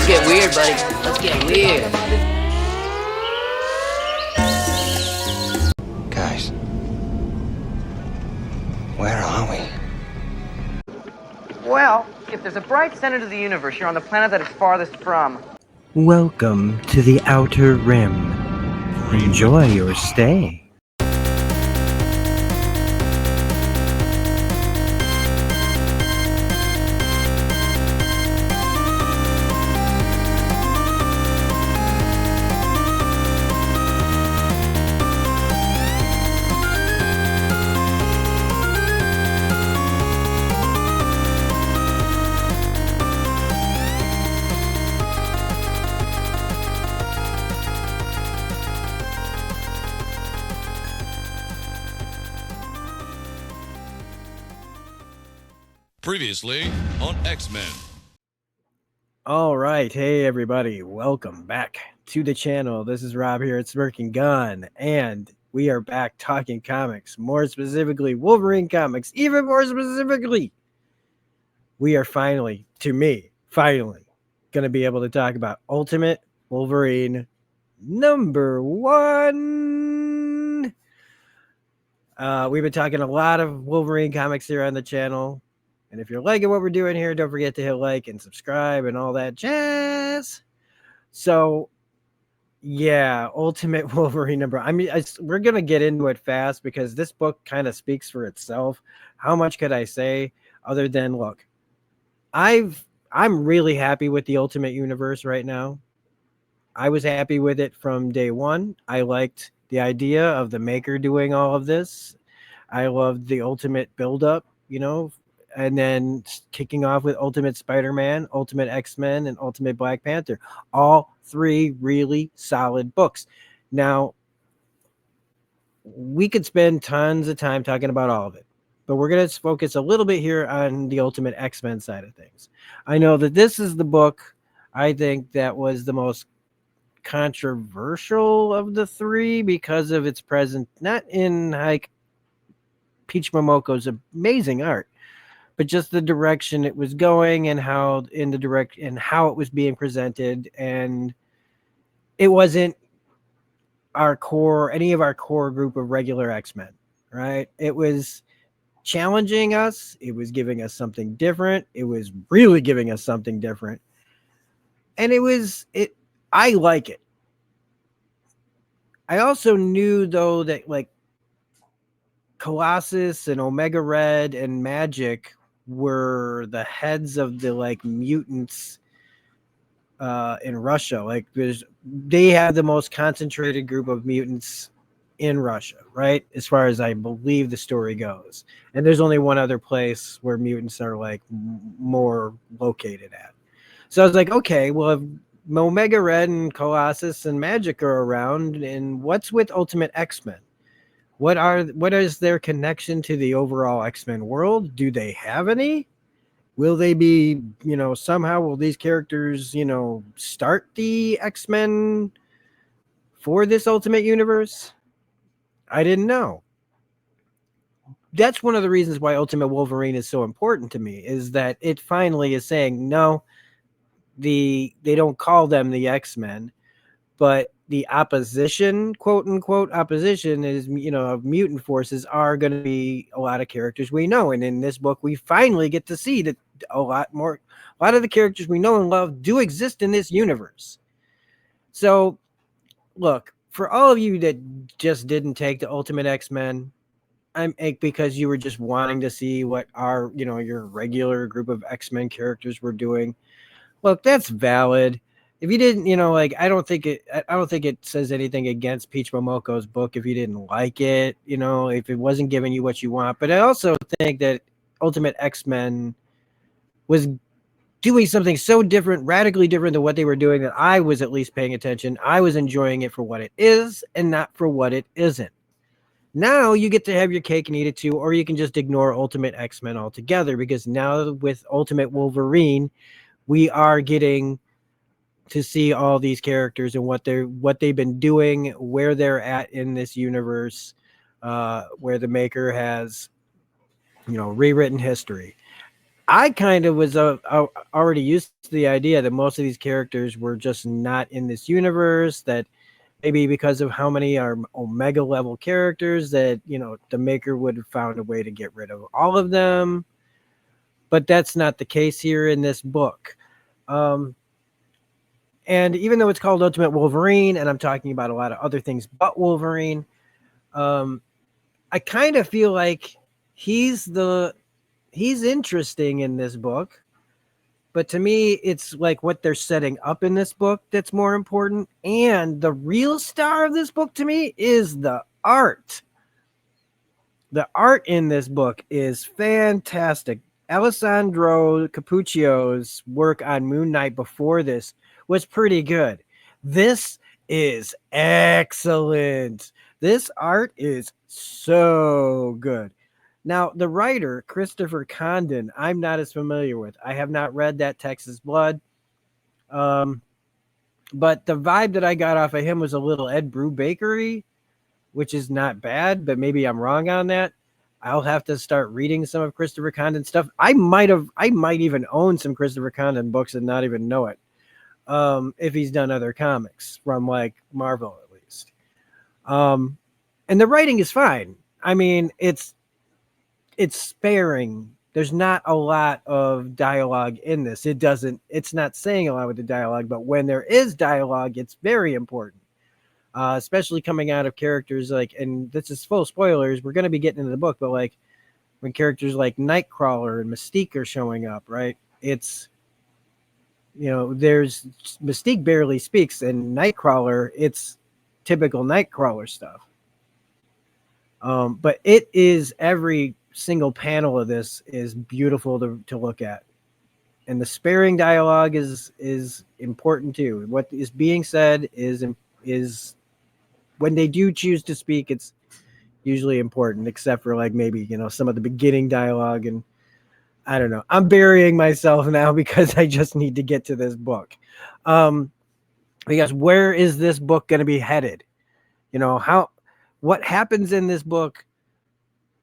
Let's get weird, buddy. Let's get weird. Guys, where are we? Well, if there's a bright center to the universe, you're on the planet that it's farthest from. Welcome to the Outer Rim. Enjoy your stay. Previously on X-Men. All right. Hey, everybody. Welcome back to the channel. This is Rob here at Smirking Gun, and we are back talking comics, more specifically Wolverine comics. Even more specifically, we are finally going to be able to talk about Ultimate Wolverine #1. We've been talking a lot of Wolverine comics here on the channel. And if you're liking what we're doing here, don't forget to hit like and subscribe and all that jazz. So, yeah, Ultimate Wolverine #. I mean, we're going to get into it fast because this book kind of speaks for itself. How much could I say other than, look, I'm really happy with the Ultimate Universe right now. I was happy with it from day one. I liked the idea of the Maker doing all of this. I loved the Ultimate buildup, and then kicking off with Ultimate Spider-Man, Ultimate X-Men, and Ultimate Black Panther. All three really solid books. Now, we could spend tons of time talking about all of it, but we're going to focus a little bit here on the Ultimate X-Men side of things. I know that this is the book I think that was the most controversial of the three because of its presence, not in like Peach Momoko's amazing art, but just the direction it was going and how it was being presented. And it wasn't any of our core group of regular X-Men, right? It was challenging us. It was giving us something different. It was really giving us something different. And I like it. I also knew though that like Colossus and Omega Red and Magic were the heads of the like mutants in Russia. Like they have the most concentrated group of mutants in Russia, right? As far as I believe the story goes. And there's only one other place where mutants are like more located at. So I was like, okay, well, if Omega Red and Colossus and Magic are around, and what's with Ultimate X-Men? What is their connection to the overall X-Men world? Do they have any? Will they be, somehow will these characters, start the X-Men for this Ultimate Universe? I didn't know. That's one of the reasons why Ultimate Wolverine is so important to me, is that it finally is saying, no, they don't call them the X-Men, but the opposition, quote unquote opposition, is of mutant forces are going to be a lot of characters we know. And in this book, we finally get to see that a lot of the characters we know and love do exist in this universe. So look, for all of you that just didn't take the Ultimate X-Men, because you were just wanting to see what our, your regular group of X-Men characters were doing. Look, that's valid. If you didn't, I don't think it says anything against Peach Momoko's book if you didn't like it, if it wasn't giving you what you want. But I also think that Ultimate X-Men was doing something so different, radically different than what they were doing, that I was at least paying attention. I was enjoying it for what it is and not for what it isn't. Now you get to have your cake and eat it too, or you can just ignore Ultimate X-Men altogether, because now with Ultimate Wolverine, we are getting to see all these characters and what they've been doing, where they're at in this universe, where the Maker has, rewritten history. I kind of was already used to the idea that most of these characters were just not in this universe, that maybe because of how many are Omega level characters that, the maker would have found a way to get rid of all of them. But that's not the case here in this book. And even though it's called Ultimate Wolverine, and I'm talking about a lot of other things but Wolverine, I kind of feel like he's interesting in this book. But to me, it's like what they're setting up in this book that's more important. And the real star of this book to me is the art. The art in this book is fantastic. Alessandro Capuccio's work on Moon Knight before this was pretty good. This is excellent. This art is so good. Now, the writer, Christopher Condon, I'm not as familiar with. I have not read that Texas Blood. But the vibe that I got off of him was a little Ed Brubakery, which is not bad, but maybe I'm wrong on that. I'll have to start reading some of Christopher Condon stuff. I might even own some Christopher Condon books and not even know it. If he's done other comics from like Marvel at least. And the writing is fine. I mean, it's sparing. There's not a lot of dialogue in this. It's not saying a lot with the dialogue, but when there is dialogue, it's very important. Especially coming out of characters like, and this is full spoilers, we're going to be getting into the book, but like when characters like Nightcrawler and Mystique are showing up, right? It's, there's Mystique barely speaks, and Nightcrawler, it's typical Nightcrawler stuff. But it is, every single panel of this is beautiful to look at. And the sparing dialogue is important too. What is being said is when they do choose to speak, it's usually important, except for like maybe, some of the beginning dialogue. And I don't know. I'm burying myself now because I just need to get to this book. Because where is this book going to be headed? What happens in this book?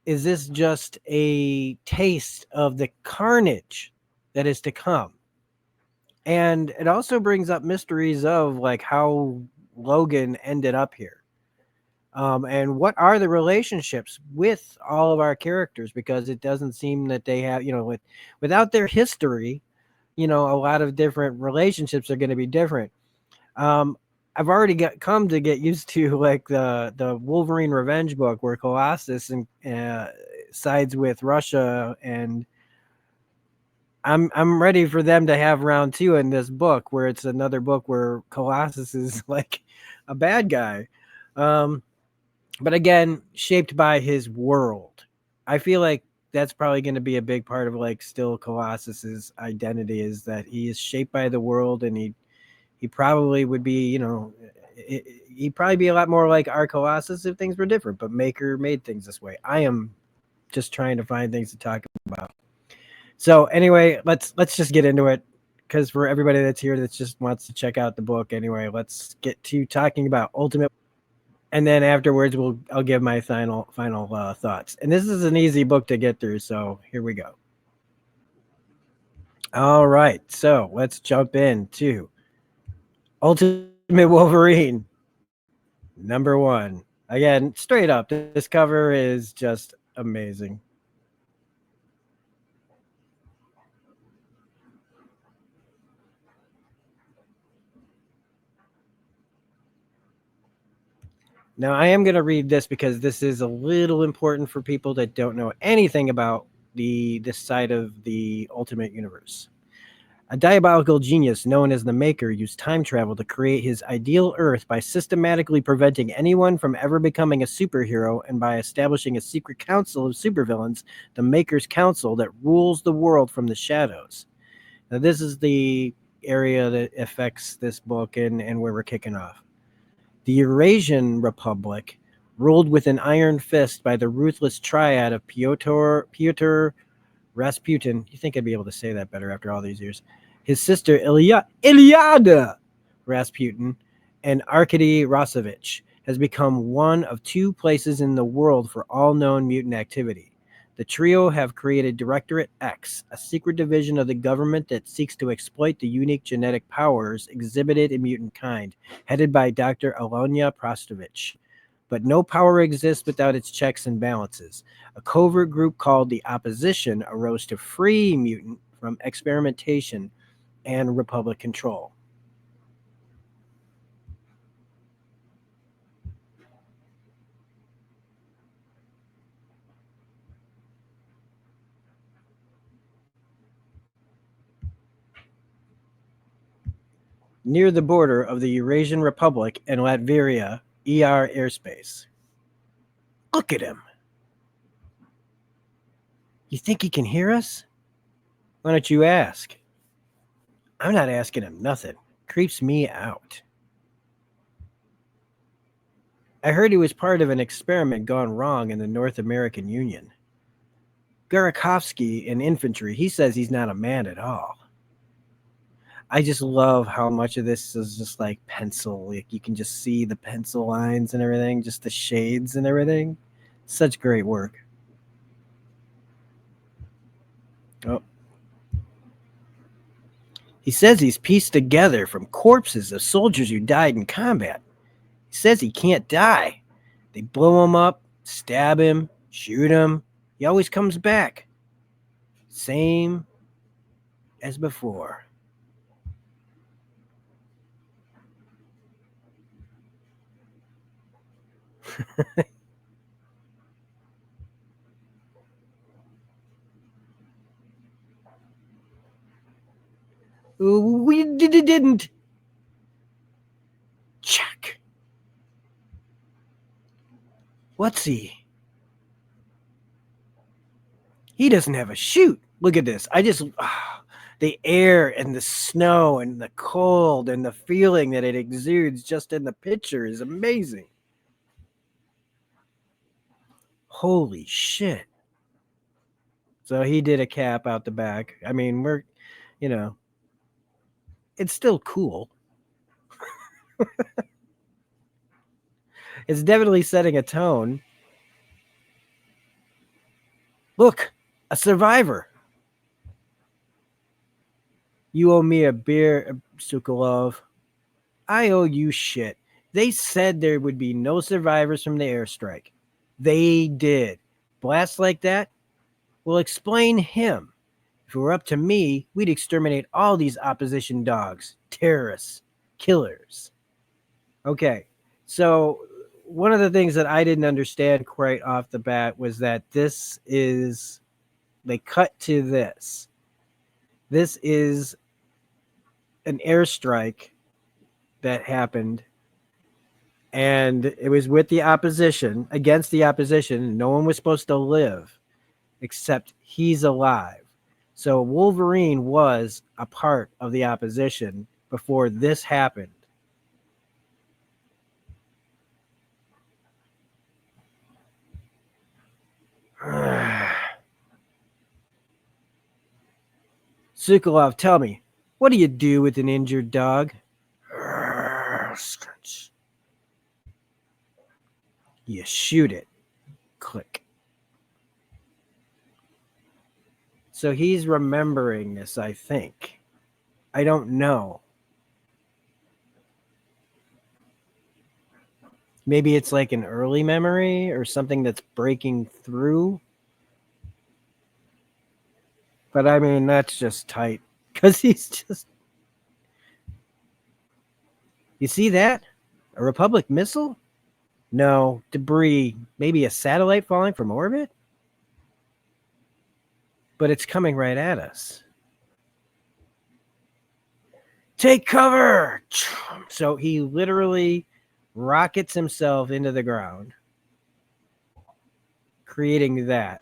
Is this just a taste of the carnage that is to come? And it also brings up mysteries of like how Logan ended up here. And what are the relationships with all of our characters? Because it doesn't seem that they have, without their history, a lot of different relationships are going to be different. I've already come to get used to like the Wolverine Revenge book where Colossus sides with Russia, and I'm ready for them to have round 2 in this book, where it's another book where Colossus is like a bad guy. But again, shaped by his world. I feel like that's probably going to be a big part of like still Colossus's identity, is that he is shaped by the world, and he probably would be, he'd probably be a lot more like our Colossus if things were different, but Maker made things this way. I am just trying to find things to talk about. So anyway, let's just get into it, because for everybody that's here that just wants to check out the book anyway, let's get to talking about Ultimate. And then afterwards, I'll give my final thoughts. And this is an easy book to get through, so here we go. All right, so let's jump into Ultimate Wolverine #1. Again, straight up, this cover is just amazing. Now, I am going to read this because this is a little important for people that don't know anything about this side of the Ultimate Universe. A diabolical genius known as the Maker used time travel to create his ideal Earth by systematically preventing anyone from ever becoming a superhero, and by establishing a secret council of supervillains, the Maker's Council, that rules the world from the shadows. Now, this is the area that affects this book and where we're kicking off. The Eurasian Republic, ruled with an iron fist by the ruthless triad of Pyotr Rasputin. You think I'd be able to say that better after all these years? His sister Ilyada Rasputin and Arkady Rosevich has become one of 2 places in the world for all known mutant activity. The trio have created Directorate X, a secret division of the government that seeks to exploit the unique genetic powers exhibited in mutant kind, headed by Dr. Alonia Prostovich. But no power exists without its checks and balances. A covert group called the Opposition arose to free mutant from experimentation and Republic control. Near the border of the Eurasian Republic and Latveria, ER airspace. Look at him. You think he can hear us? Why don't you ask? I'm not asking him nothing. Creeps me out. I heard he was part of an experiment gone wrong in the North American Union. Garakovsky in infantry, he says he's not a man at all. I just love how much of this is just like pencil. Like you can just see the pencil lines and everything, just the shades and everything. Such great work. Oh. He says he's pieced together from corpses of soldiers who died in combat. He says he can't die. They blow him up, stab him, shoot him. He always comes back. Same as before. We didn't. Check. What's he? He doesn't have a chute. Look at this. The air and the snow and the cold and the feeling that it exudes just in the picture is amazing. Holy shit. So he did a cap out the back. I mean, it's still cool. It's definitely setting a tone. Look, a survivor. You owe me a beer, Sokolov. I owe you shit. They said there would be no survivors from the airstrike. They did. Blasts like that will explain him. If it were up to me, we'd exterminate all these opposition dogs, terrorists, killers. Okay, so one of the things that I didn't understand quite off the bat was that they cut to this. This is an airstrike that happened, and it was with the opposition, against the opposition. No one was supposed to live, except he's alive. So Wolverine was a part of the opposition before this happened. Sokolov, tell me, what do you do with an injured dog? You shoot it. Click. So he's remembering this, I think. I don't know. Maybe it's like an early memory or something that's breaking through. But I mean, that's just tight. Because he's just... You see that? A Republic missile? No, debris. Maybe a satellite falling from orbit? But it's coming right at us. Take cover! So he literally rockets himself into the ground, creating that.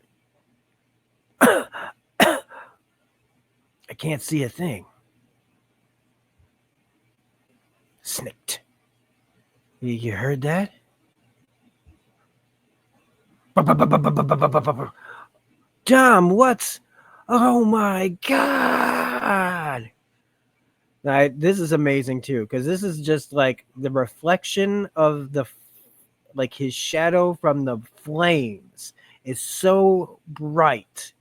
I can't see a thing. Snicked. You heard that? Dom, what's... Oh my God! This is amazing too, because this is just like the reflection of his shadow from the flames is so bright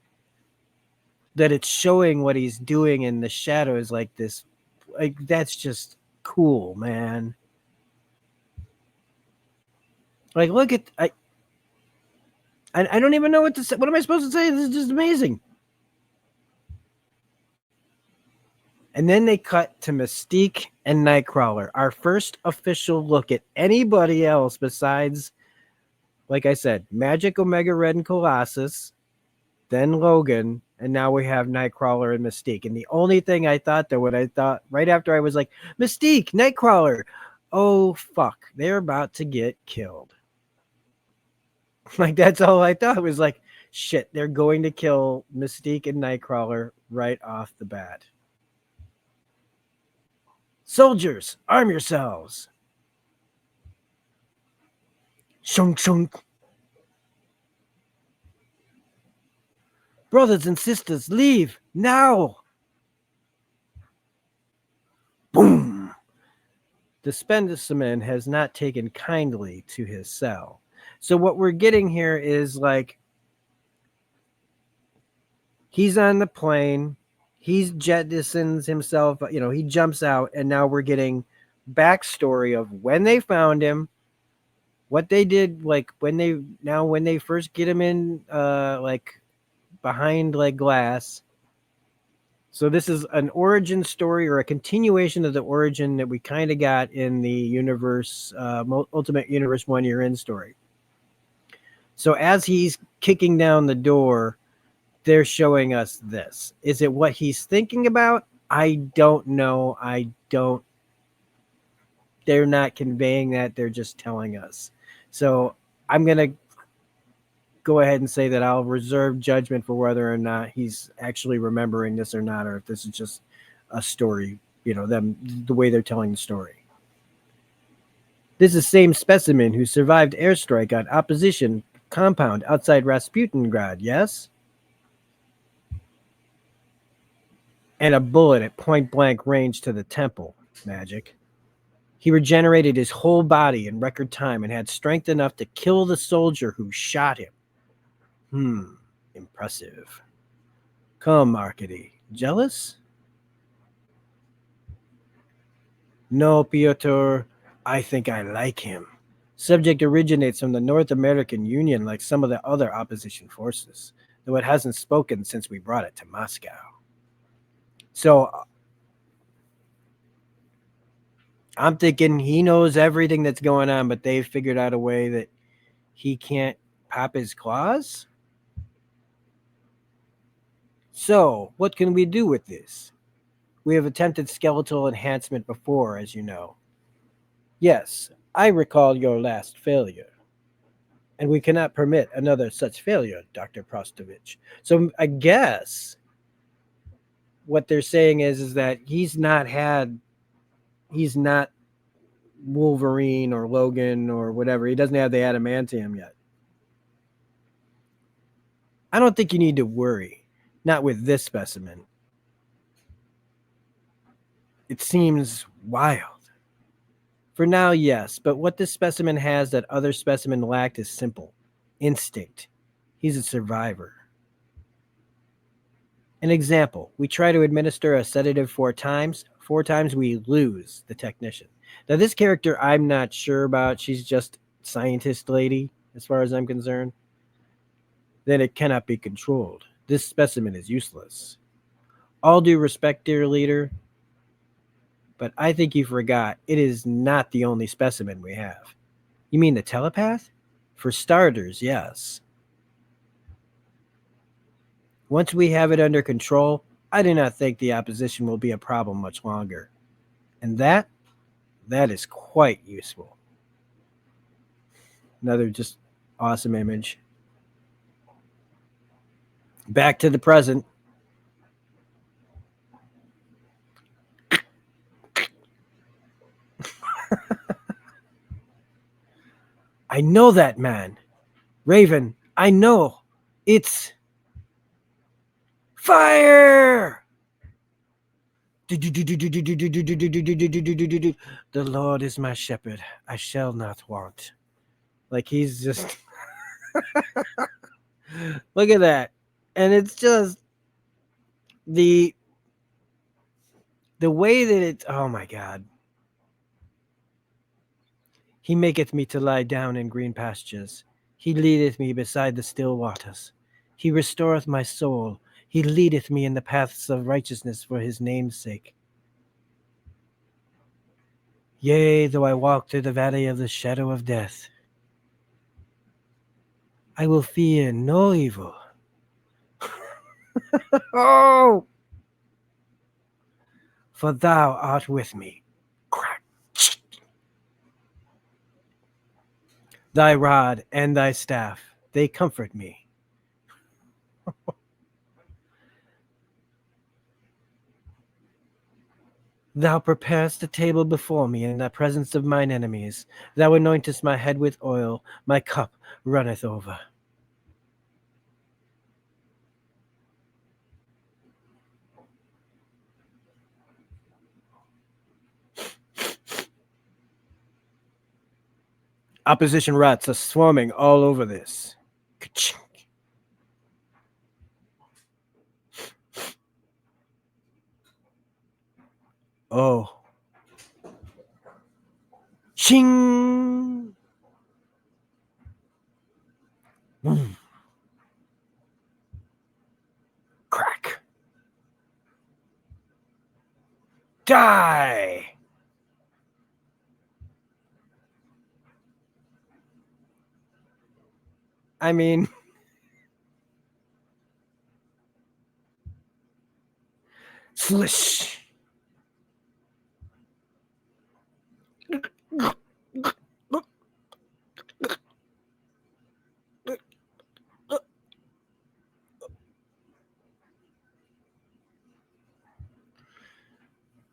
that it's showing what he's doing in the shadows like this. Like, that's just cool, man. Like, look at I don't even know what to say. What am I supposed to say? This is just amazing. And then they cut to Mystique and Nightcrawler, our first official look at anybody else besides, like I said, Magic, Omega Red, and Colossus, then Logan, and now we have Nightcrawler and Mystique. And the only thing I thought, though, what I thought right after I was like, Mystique, Nightcrawler, oh, fuck, they're about to get killed. Like, that's all I thought. It was like, shit, they're going to kill Mystique and Nightcrawler right off the bat. Soldiers, arm yourselves. Shunk, shunk. Brothers and sisters, leave now. Boom. The specimen has not taken kindly to his cell. So what we're getting here is like, he's on the plane. He's jettisons himself, he jumps out, and now we're getting backstory of when they found him, what they did, like when they first get him in, like behind like glass. So this is an origin story or a continuation of the origin that we kind of got in the universe, Ultimate Universe 1 Year In story. So as he's kicking down the door, they're showing us this. Is it what he's thinking about? I don't know. They're not conveying that. They're just telling us. So I'm going to go ahead and say that I'll reserve judgment for whether or not he's actually remembering this or not, or if this is just a story, the way they're telling the story. This is the same specimen who survived airstrike on opposition compound outside Rasputingrad, yes? And a bullet at point-blank range to the temple, Magic. He regenerated his whole body in record time and had strength enough to kill the soldier who shot him. Impressive. Come, Arkady. Jealous? No, Pyotr. I think I like him. Subject originates from the North American Union like some of the other opposition forces, though it hasn't spoken since we brought it to Moscow. So I'm thinking he knows everything that's going on, but they've figured out a way that he can't pop his claws. So what can we do with this? We have attempted skeletal enhancement before, as you know. Yes, I recall your last failure. And we cannot permit another such failure, Dr. Prostovich. So I guess what they're saying is that he's not Wolverine or Logan or whatever. He doesn't have the adamantium yet. I don't think you need to worry. Not with this specimen. It seems wild. For now, yes, but what this specimen has that other specimen lacked is simple. Instinct. He's a survivor. An example, we try to administer a sedative 4 times. 4 times we lose the technician. Now this character I'm not sure about. She's just scientist lady, as far as I'm concerned. Then it cannot be controlled. This specimen is useless. All due respect, dear leader, but I think you forgot it is not the only specimen we have. You mean the telepath? For starters, yes. Once we have it under control, I do not think the opposition will be a problem much longer. And that is quite useful. Another just awesome image. Back to the present. I know that man. Raven, I know. It's fire! The Lord is my shepherd. I shall not want. Like he's just... Look at that. And it's just the way that it's, oh my God. He maketh me to lie down in green pastures. He leadeth me beside the still waters. He restoreth my soul. He leadeth me in the paths of righteousness for his name's sake. Yea, though I walk through the valley of the shadow of death, I will fear no evil. Oh, for thou art with me. Crack. Thy rod and thy staff, they comfort me. Thou preparest a table before me in the presence of mine enemies. Thou anointest my head with oil. My cup runneth over. Opposition rats are swarming all over this. Ka-chink. Oh. Ching. Mm. Crack. Die. I mean, slish.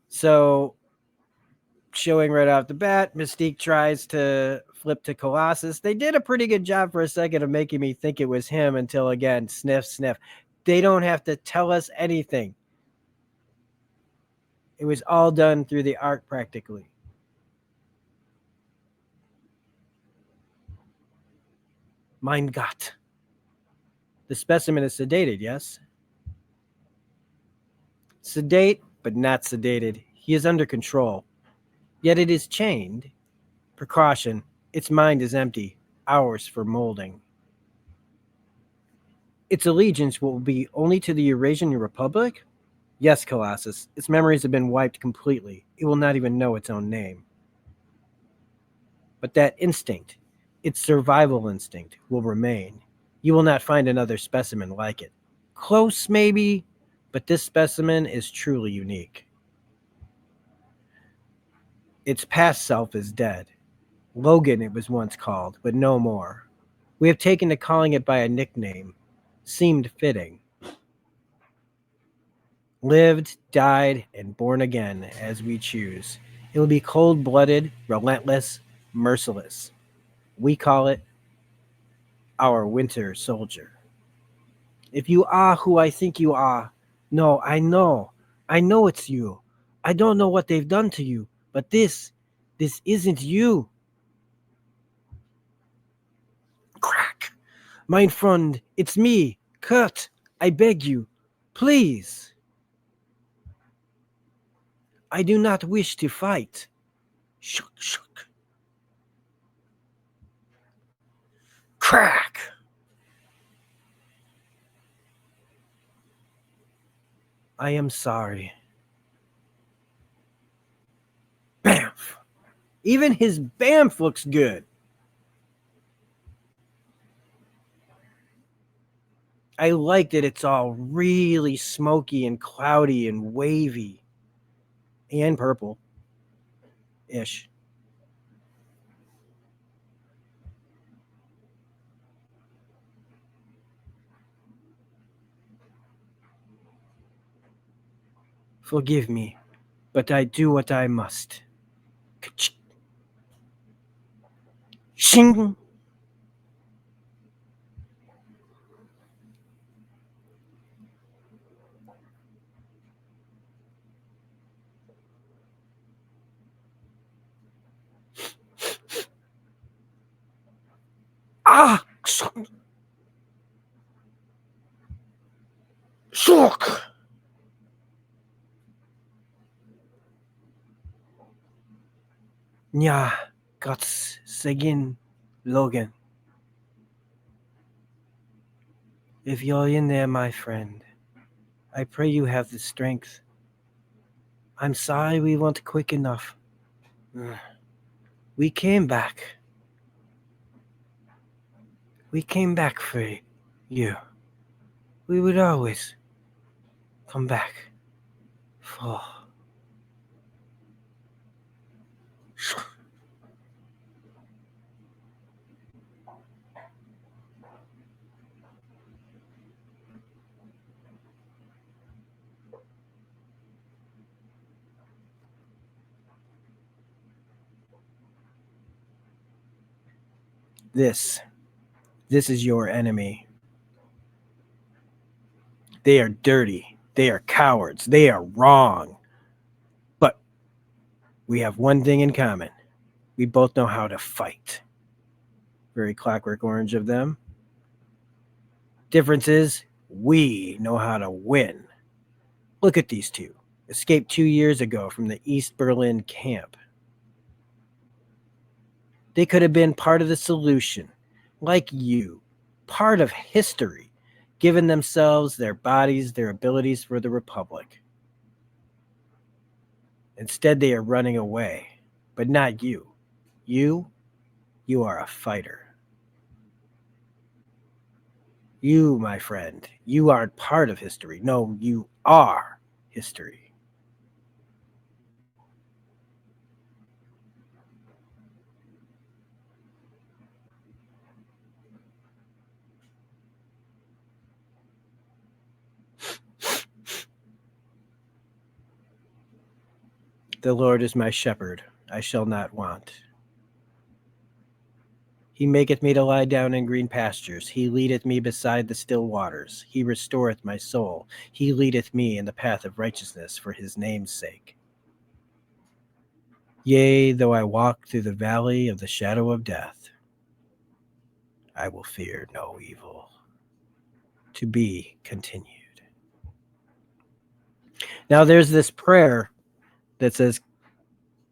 So, showing right off the bat, Mystique tries to flip to Colossus. They did a pretty good job for a second of making me think it was him until, again, sniff, sniff. They don't have to tell us anything. It was all done through the art practically. Mein Gott. The specimen is sedated, yes? Sedate, but not sedated. He is under control. Yet it is chained. Precaution. Its mind is empty. Ours for molding. Its allegiance will be only to the Eurasian Republic? Yes, Colossus. Its memories have been wiped completely. It will not even know its own name. But that instinct, its survival instinct, will remain. You will not find another specimen like it. Close, maybe, but this specimen is truly unique. Its past self is dead. Logan it was once called, but no more. We have taken to calling it by a nickname. Seemed fitting. Lived, died, and born again as we choose. It will be cold-blooded, relentless, merciless. We call it our winter soldier. If you are who I think you are, no, I know. I know it's you. I don't know what they've done to you, but this isn't you. Crack. Mein friend, it's me, Kurt. I beg you, please. I do not wish to fight. Shook, shook. Crack. I am sorry. Bamf. Even his Bamf looks good. I like that it's all really smoky and cloudy and wavy. And purple-ish. Forgive me, but I do what I must. Shing. Ah! Nya Guts Segin Logan. If you're in there, my friend, I pray you have the strength. I'm sorry we weren't quick enough. We came back. We came back for you. We would always come back for. This is your enemy. They are dirty. They are cowards. They are wrong. But we have one thing in common. We both know how to fight. Very Clockwork Orange of them. Difference is, we know how to win. Look at these two. Escaped 2 years ago from the East Berlin camp. They could have been part of the solution, like you, part of history, given themselves, their bodies, their abilities for the Republic. Instead, they are running away, but not you. You are a fighter. You, my friend, you aren't part of history. No, you are history. The Lord is my shepherd, I shall not want. He maketh me to lie down in green pastures. He leadeth me beside the still waters. He restoreth my soul. He leadeth me in the path of righteousness for his name's sake. Yea, though I walk through the valley of the shadow of death, I will fear no evil. To be continued. Now there's this prayer that says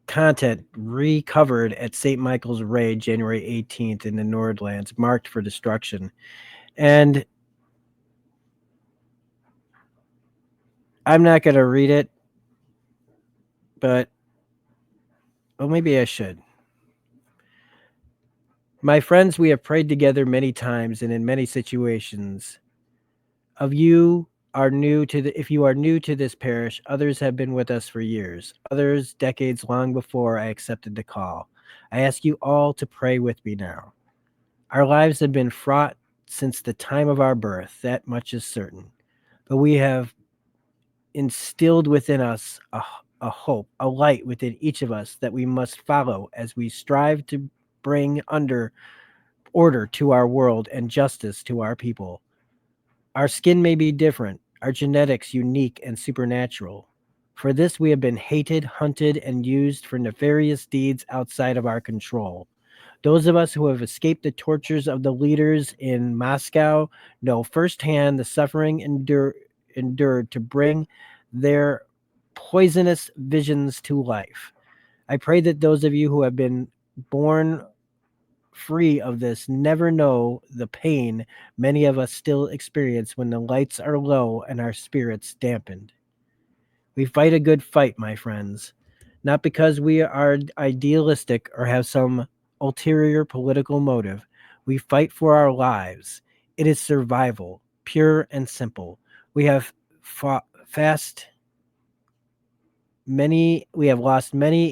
content recovered at St. Michael's Raid, January 18th in the Nordlands, marked for destruction. And I'm not going to read it, but, well, maybe I should. My friends, we have prayed together many times and in many situations. If you are new to this parish, others have been with us for years, others decades long before I accepted the call. I ask you all to pray with me now. Our lives have been fraught since the time of our birth, that much is certain. But we have instilled within us a hope, a light within each of us that we must follow as we strive to bring order to our world and justice to our people. Our skin may be different, our genetics unique and supernatural. For this we have been hated, hunted, and used for nefarious deeds outside of our control. Those of us who have escaped the tortures of the leaders in Moscow know firsthand the suffering endured to bring their poisonous visions to life. I pray that those of you who have been born free of this never know the pain many of us still experience when the lights are low and our spirits dampened. We fight a good fight, my friends, not because we are idealistic or have some ulterior political motive. We fight for our lives. It is survival, pure and simple. We have lost many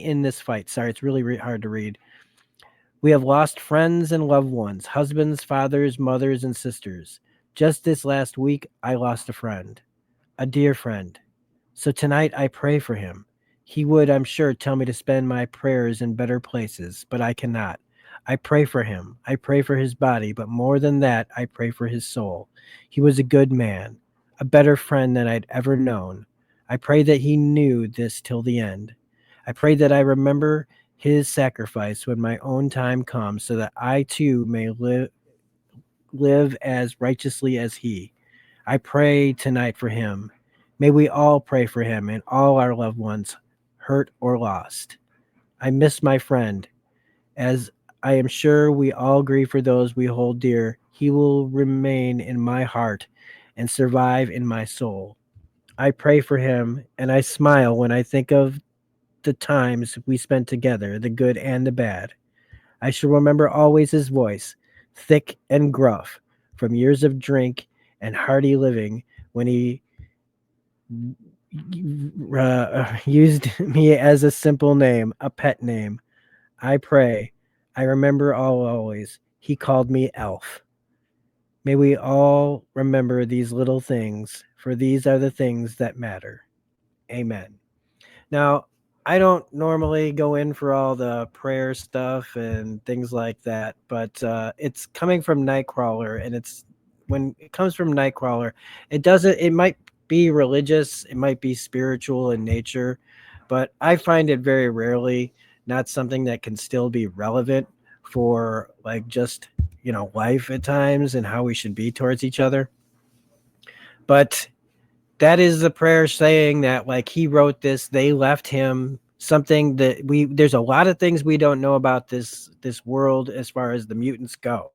in this fight. Sorry, it's really hard to read. We have lost friends and loved ones, husbands, fathers, mothers, and sisters. Just this last week, I lost a friend, a dear friend. So tonight I pray for him. He would, I'm sure, tell me to spend my prayers in better places, but I cannot. I pray for him. I pray for his body, but more than that, I pray for his soul. He was a good man, a better friend than I'd ever known. I pray that he knew this till the end. I pray that I remember his sacrifice when my own time comes, so that I too may live as righteously as he. I pray tonight for him. May we all pray for him and all our loved ones, hurt or lost. I miss my friend. As I am sure we all grieve for those we hold dear, he will remain in my heart and survive in my soul. I pray for him and I smile when I think of the times we spent together, the good and the bad. I shall remember always his voice, thick and gruff, from years of drink and hearty living when he used me as a simple name, a pet name. I pray. I remember all always. He called me Elf. May we all remember these little things, for these are the things that matter. Amen. Now, I don't normally go in for all the prayer stuff and things like that, but it's coming from Nightcrawler, and it's when it comes from Nightcrawler, it doesn't. It might be religious, it might be spiritual in nature, but I find it very rarely not something that can still be relevant for like just life at times and how we should be towards each other. But that is the prayer saying that like he wrote this, they left him something that there's a lot of things we don't know about this world as far as the mutants go.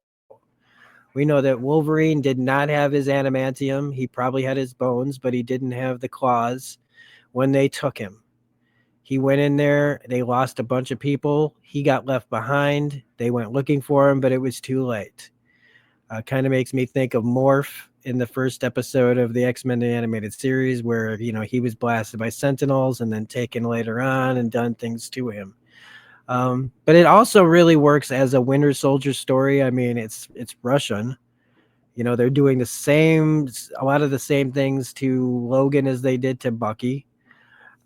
We know that Wolverine did not have his adamantium. He probably had his bones, but he didn't have the claws when they took him. He went in there, they lost a bunch of people, he got left behind, they went looking for him, but it was too late. Kind of makes me think of Morph in the first episode of the X-Men animated series where, he was blasted by Sentinels and then taken later on and done things to him. But it also really works as a Winter Soldier story. I mean, it's Russian. They're doing a lot of the same things to Logan as they did to Bucky.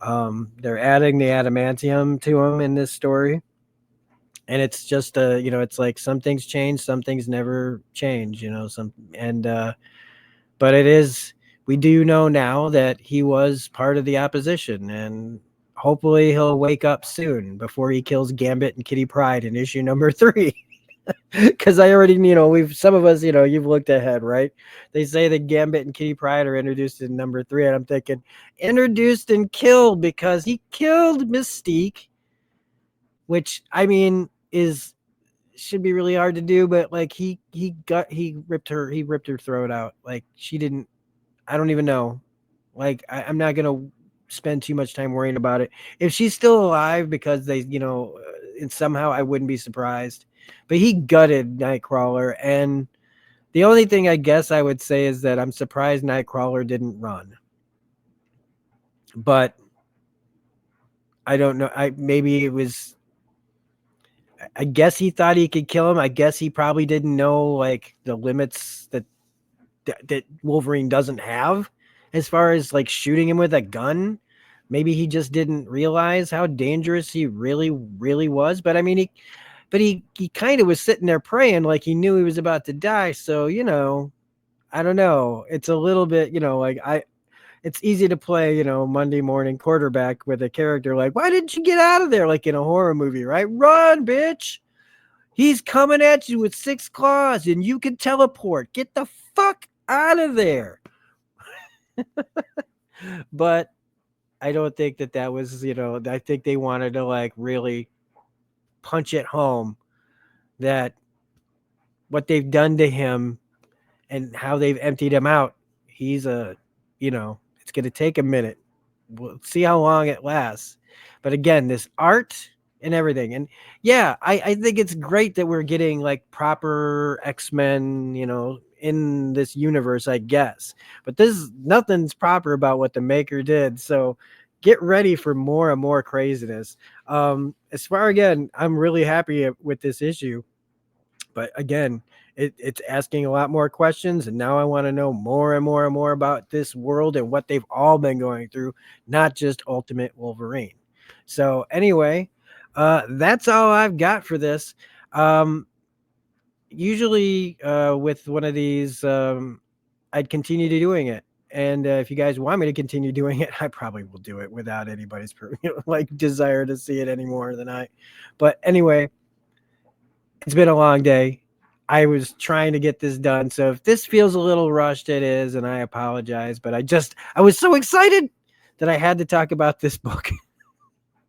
They're adding the adamantium to him in this story. And it's just it's like some things change, some things never change, but we do know now that he was part of the opposition, and hopefully he'll wake up soon before he kills Gambit and Kitty Pryde in issue number 3. Because I already, some of us, you've looked ahead, right? They say that Gambit and Kitty Pryde are introduced in number 3, and I'm thinking, introduced and killed because he killed Mystique, which I mean should be really hard to do, but like he ripped her throat out. Like she didn't. I don't even know. Like I'm not gonna spend too much time worrying about it. If she's still alive, because they, and somehow I wouldn't be surprised. But he gutted Nightcrawler, and the only thing I guess I would say is that I'm surprised Nightcrawler didn't run. But I don't know. Maybe it was. I guess he thought he could kill him. I guess he probably didn't know like the limits that Wolverine doesn't have as far as like shooting him with a gun. Maybe he just didn't realize how dangerous he really, really was. But I mean, he kind of was sitting there praying like he knew he was about to die. So, I don't know. It's a little bit, it's easy to play, Monday morning quarterback with a character like, why didn't you get out of there? Like in a horror movie, right? Run, bitch. He's coming at you with 6 claws and you can teleport. Get the fuck out of there. But I don't think that was, I think they wanted to like really punch it home that what they've done to him and how they've emptied him out. He's it's going to take a minute. We'll see how long it lasts. But again, this art and everything. And yeah, I think it's great that we're getting like proper X-Men, in this universe, I guess. But nothing's proper about what the maker did. So get ready for more and more craziness. As far again, I'm really happy with this issue. But again, it's asking a lot more questions, and now I want to know more and more and more about this world and what they've all been going through, not just Ultimate Wolverine. So anyway, that's all I've got for this. Usually with one of these, I'd continue to doing it. And if you guys want me to continue doing it, I probably will do it without anybody's desire to see it any more than I. But anyway, it's been a long day. I was trying to get this done. So if this feels a little rushed, it is, and I apologize. But I was so excited that I had to talk about this book.